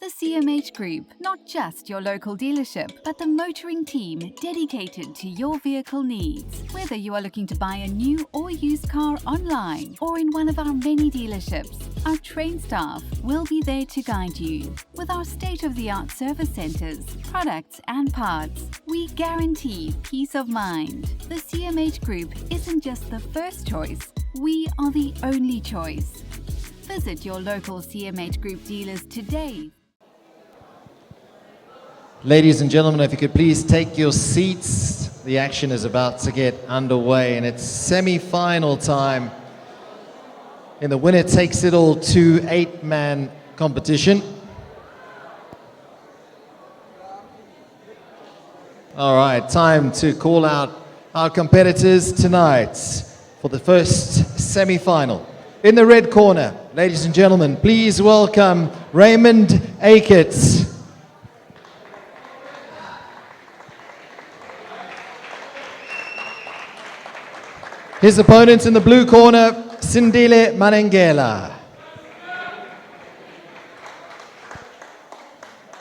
The CMH Group, not just your local dealership, but the motoring team dedicated to your vehicle needs. Whether you are looking to buy a new or used car online or in one of our many dealerships, our trained staff will be there to guide you. With our state-of-the-art service centers, products and parts, we guarantee peace of mind. The CMH Group isn't just the first choice, we are the only choice. Visit your local CMH Group dealers today. Ladies and gentlemen, if you could please take your seats. The action is about to get underway and it's semi-final time in the winner takes it all 8-man competition. All right, time to call out our competitors tonight for the first semi-final. In the red corner, ladies and gentlemen, please welcome Raymond Acutt. His opponent in the blue corner, Sindile Manengela.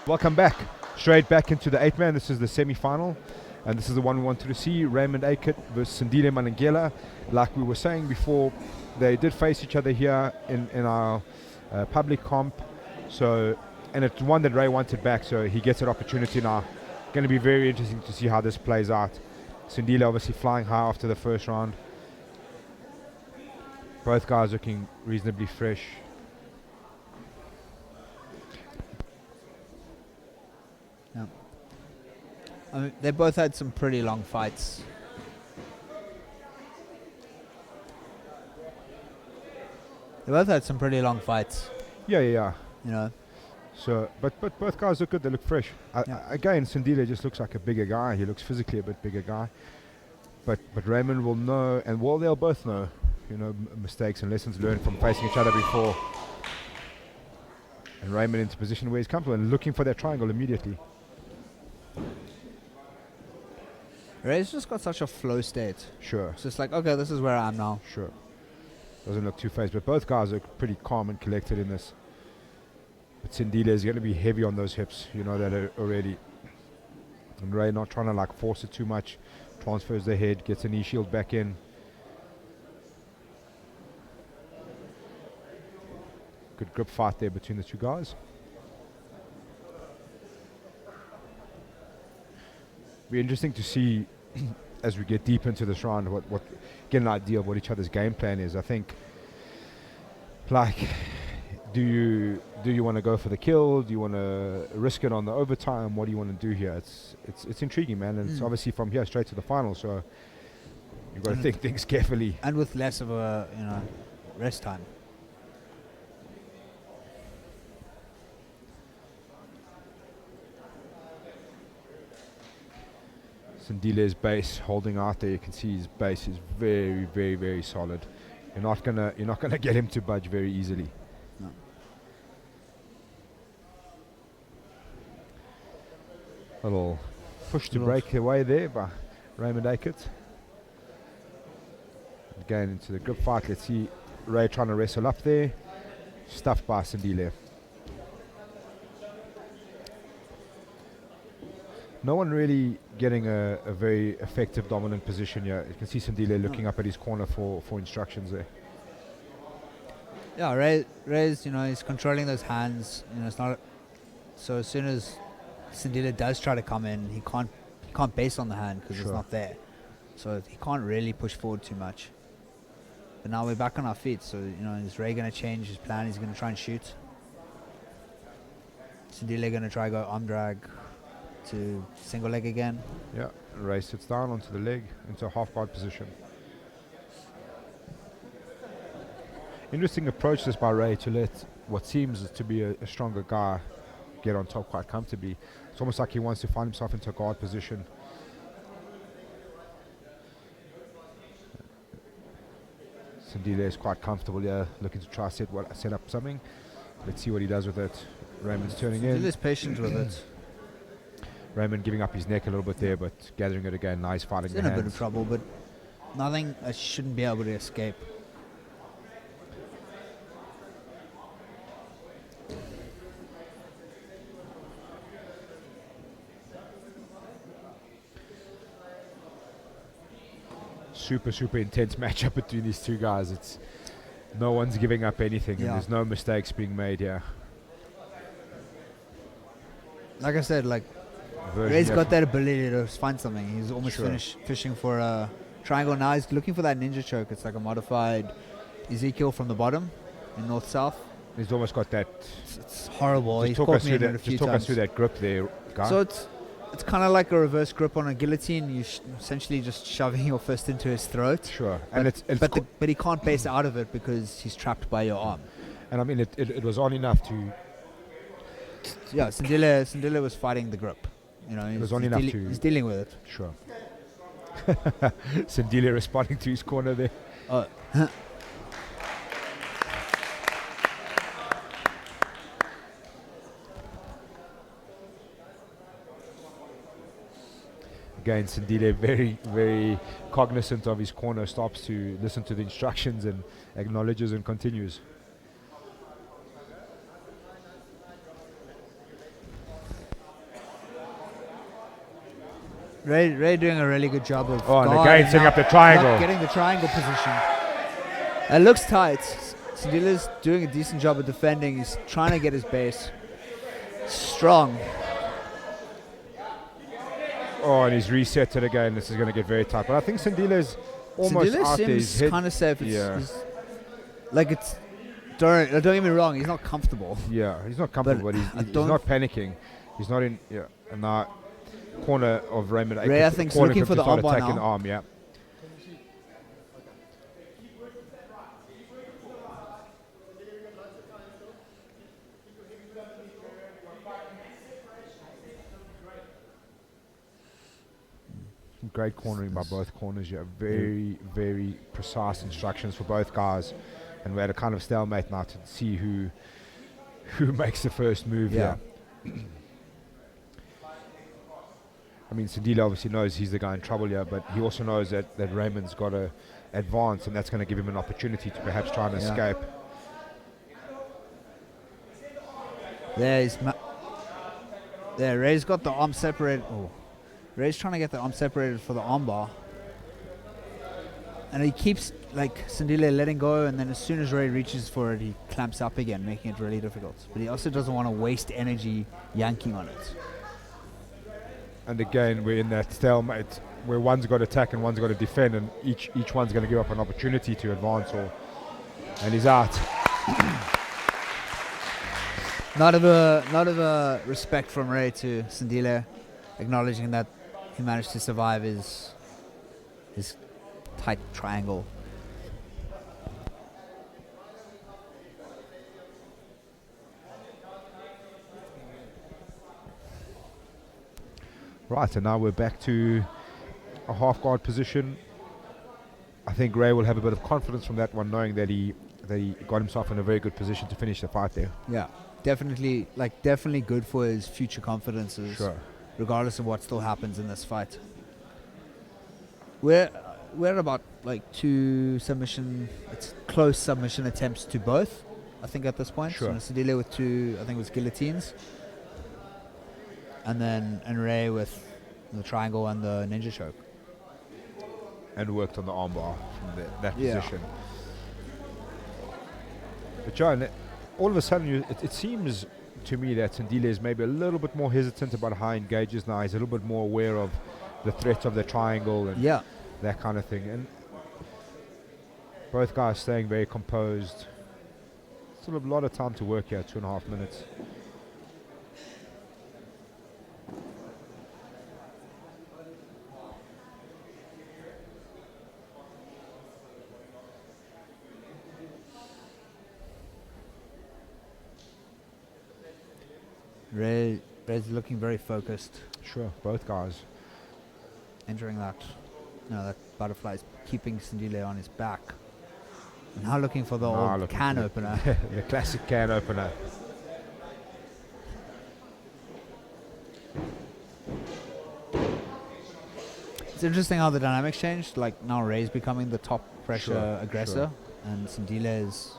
Welcome back. Straight back into the 8-man. This is the semi-final. And this is the one we wanted to see. Raymond Acutt versus Sindile Manengela. Like we were saying before, they did face each other here in our public comp. So, and it's one that Ray wanted back, so he gets an opportunity now. Going to be very interesting to see how this plays out. Sindile obviously flying high after the first round. Both guys looking reasonably fresh. Yeah. I mean, they both had some pretty long fights. Yeah. You know. So, but both guys look good. They look fresh. Again, Sindile just looks like a bigger guy. He looks physically a bit bigger guy. But Raymond will know, and they'll both know, you know, mistakes and lessons learned from facing each other before. And Raymond into position where he's comfortable and looking for that triangle immediately. Ray's just got such a flow state. Sure. It's just like, okay, this is where I am now. Sure. Doesn't look two-faced, but both guys are pretty calm and collected in this. But Sindile is going to be heavy on those hips, you know that already. And Ray not trying to like force it too much. Transfers the head, gets a knee shield back in. Good grip fight there between the two guys. Be interesting to see as we get deep into this round what get an idea of what each other's game plan is. I think, like, do you want to go for the kill? Do you want to risk it on the overtime? What do you want to do here? It's intriguing, man, and it's obviously from here straight to the final. So you've got to think things carefully. And with less of a rest time. Sindile's base holding out there. You can see his base is very, very, very solid. You're not gonna get him to budge very easily. No. A little push to break away there by Raymond Acutt. Again into the grip fight. Let's see Ray trying to wrestle up there. Stuffed by Sindile. No one really getting a very effective dominant position here. You can see Sindile looking up at his corner for instructions there. Yeah, Ray's he's controlling those hands. It's not so as soon as Sindile does try to come in, he can't base on the hand because it's not there. So he can't really push forward too much. But now we're back on our feet. So is Ray going to change his plan? He's going to try and shoot. Sindile going to try go arm drag to single leg again. Yeah, Ray sits down onto the leg into a half guard position. Interesting approach this by Ray to let what seems to be a stronger guy get on top quite comfortably. It's almost like he wants to find himself into a guard position. Sindile is quite comfortable here, looking to try set up something. Let's see what he does with it. Raymond's turning in. Sindile's patient with it. Raymond giving up his neck a little bit there, but gathering it again. Nice fighting. He's in a bit of trouble, but nothing that shouldn't be able to escape. super, super intense matchup between these two guys. It's no one's giving up anything, and there's no mistakes being made here. Like I said, like Ray's got that ability to find something. He's almost finished fishing for a triangle. Now he's looking for that ninja choke. It's like a modified Ezekiel from the bottom in north-south. He's almost got that. It's horrible. Just talk us through that grip there, guy. So it's kind of like a reverse grip on a guillotine. You essentially just shoving your fist into his throat. Sure. But he can't base out of it because he's trapped by your arm. And I mean, it was on enough to. Yeah, Sindile was fighting the grip. You know, he's dealing with it. Sure. Sindile responding to his corner there. Again, Sindile very, very cognizant of his corner, stops to listen to the instructions and acknowledges and continues. Ray doing a really good job of and again setting up the triangle. Getting the triangle position. It looks tight. Sindile's doing a decent job of defending. He's trying to get his base strong. Oh, and he's reset it again. This is going to get very tight. But I think Sindile's almost out there. Seems kind of safe. Don't get me wrong. He's not comfortable. Yeah, he's not comfortable, but he's not panicking. He's not in. Yeah, and now corner of Raymond. Ray, I think, is looking for the armbar now. Arm, yeah. Great cornering by both corners. Yeah, very, very precise instructions for both guys, and we're at a kind of stalemate now to see who makes the first move. Yeah. I mean, Sindile obviously knows he's the guy in trouble here, but he also knows that Raymond's got to advance, and that's going to give him an opportunity to perhaps try and escape. Ray's got the arm separated. Oh. Ray's trying to get the arm separated for the armbar. And he keeps, Sindile letting go, and then as soon as Ray reaches for it, he clamps up again, making it really difficult. But he also doesn't want to waste energy yanking on it. And again, we're in that stalemate where one's got to attack and one's got to defend, and each one's going to give up an opportunity to advance, and he's out. Not of a respect from Ray to Sindile, acknowledging that he managed to survive his tight triangle. Right, and now we're back to a half guard position. I think Ray will have a bit of confidence from that one, knowing that he got himself in a very good position to finish the fight there. Yeah, definitely good for his future confidences. Sure. Regardless of what still happens in this fight. We're about close submission attempts to both, I think, at this point. Sure. So Sindile with 2, I think it was guillotines. And Ray with the triangle and the ninja choke. And worked on the armbar from that position. But John, all of a sudden it seems to me that Sindile is maybe a little bit more hesitant about how he engages now. He's a little bit more aware of the threat of the triangle and that kind of thing. And both guys staying very composed. Still a lot of time to work here, 2.5 minutes. Ray's looking very focused. Sure, both guys. Entering that butterfly is keeping Sindile on his back. Now looking for the old can opener. The classic can opener. It's interesting how the dynamics changed. Like now Ray's becoming the top pressure aggressor, and Sindile is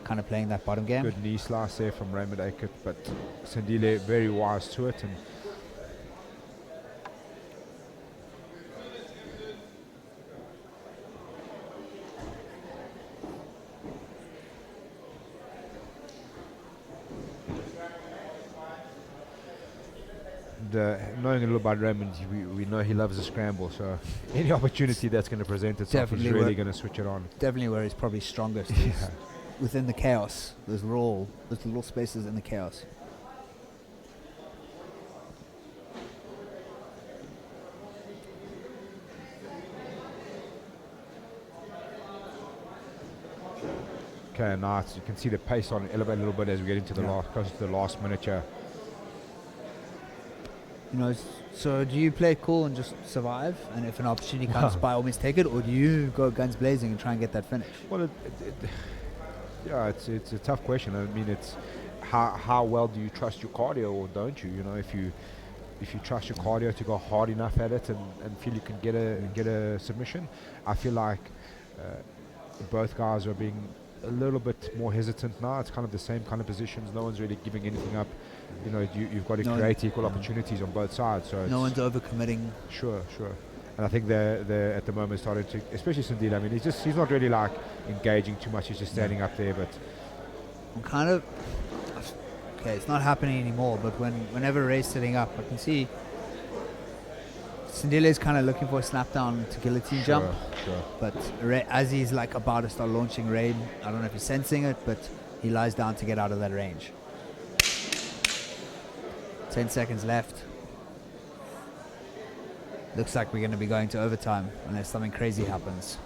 kind of playing that bottom game. Good knee slice there from Raymond Acutt, but Sindile very wise to it. And knowing a little about Raymond, we know he loves the scramble. So any opportunity that's going to present itself, he's really going to switch it on. Definitely where he's probably strongest is within the chaos. Those little spaces in the chaos. Okay, nice. You can see the pace on elevate a little bit as we get into the close to the last miniature. You know, so do you play it cool and just survive, and if an opportunity comes by, almost take it, or do you go guns blazing and try and get that finish? Well, it's a tough question. I mean, it's how well do you trust your cardio, or don't you? You know, if you trust your cardio to go hard enough at it and feel you can get a submission, I feel like both guys are being a little bit more hesitant now. It's kind of the same kind of positions. No one's really giving anything up. You know, you've got to create equal opportunities on both sides. So no one's overcommitting. Sure. And I think they're at the moment starting to, especially Sindile. I mean, he's not really like engaging too much. He's just standing up there. But I'm kind of okay. It's not happening anymore. But whenever Ray's sitting up, I can see Sindile is kind of looking for a snap down to guillotine jump. Sure. But Ray, as he's like about to start launching Ray, I don't know if he's sensing it, but he lies down to get out of that range. 10 seconds left. Looks like we're going to be going to overtime unless something crazy happens.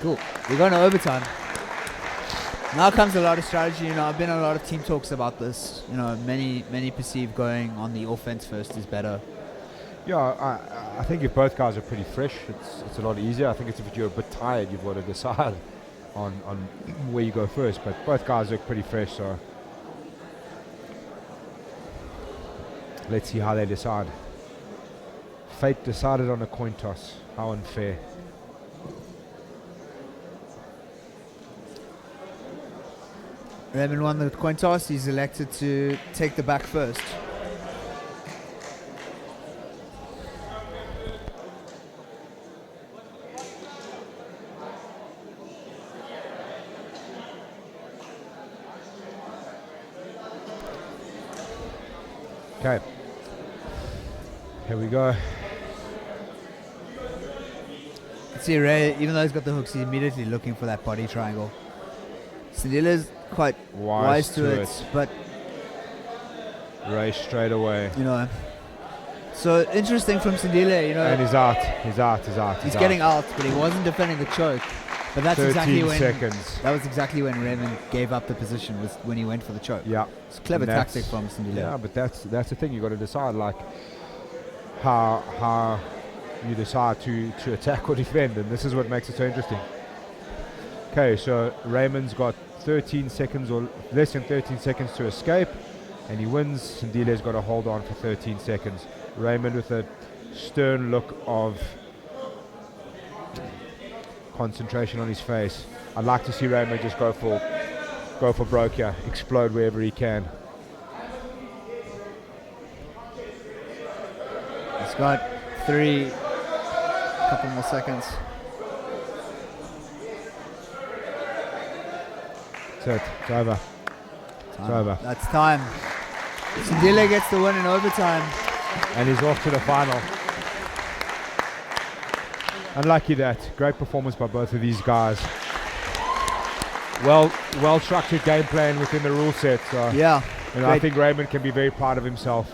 Cool. We're going to overtime. Now comes a lot of strategy. You know, I've been in a lot of team talks about this. You know, many perceive going on the offense first is better. Yeah, I think if both guys are pretty fresh, it's a lot easier. I think it's if you're a bit tired, you've got to decide on where you go first. But both guys look pretty fresh, so let's see how they decide. Fate decided on a coin toss. How unfair. Raymond won the coin toss. He's elected to take the back first. Okay. Here we go. See Ray, even though he's got the hooks, he's immediately looking for that body triangle. Sindile's quite wise to it, but Ray straight away. You know, so interesting from Sindile, you know. And he's out. He's getting out, but he wasn't defending the choke. But that's 13 exactly when seconds. That was exactly when Raymond gave up the position, was when he went for the choke. Yeah, it's a clever tactic from Sindile. Yeah, but that's the thing. You got to decide like how you decide to attack or defend, and this is what makes it so interesting. Okay, so Raymond's got 13 seconds or less than 13 seconds to escape, and he wins. Sindile's got to hold on for 13 seconds. Raymond with a stern look of concentration on his face. I'd like to see Raymond just go for broke here, explode wherever he can. He's got couple more seconds. That's it. It's over. It's over. That's time. Sindile gets the win in overtime. And he's off to the final. Unlucky that. Great performance by both of these guys. Well structured game plan within the rule set. So, yeah. You know, I think Raymond can be very proud of himself.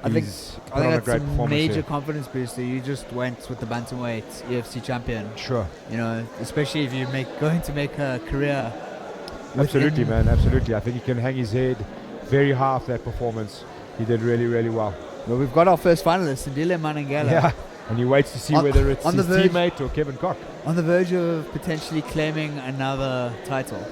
I think that's a major confidence booster. You just went with the bantamweight UFC champion. Sure. You know, especially if you're going to make a career. Absolutely, man. Absolutely. I think he can hang his head very high off that performance. He did really, really well. Well, we've got our first finalist, Sindile Manengela. Yeah. And he waits to see whether it's his teammate or Kevin Koch. On the verge of potentially claiming another title.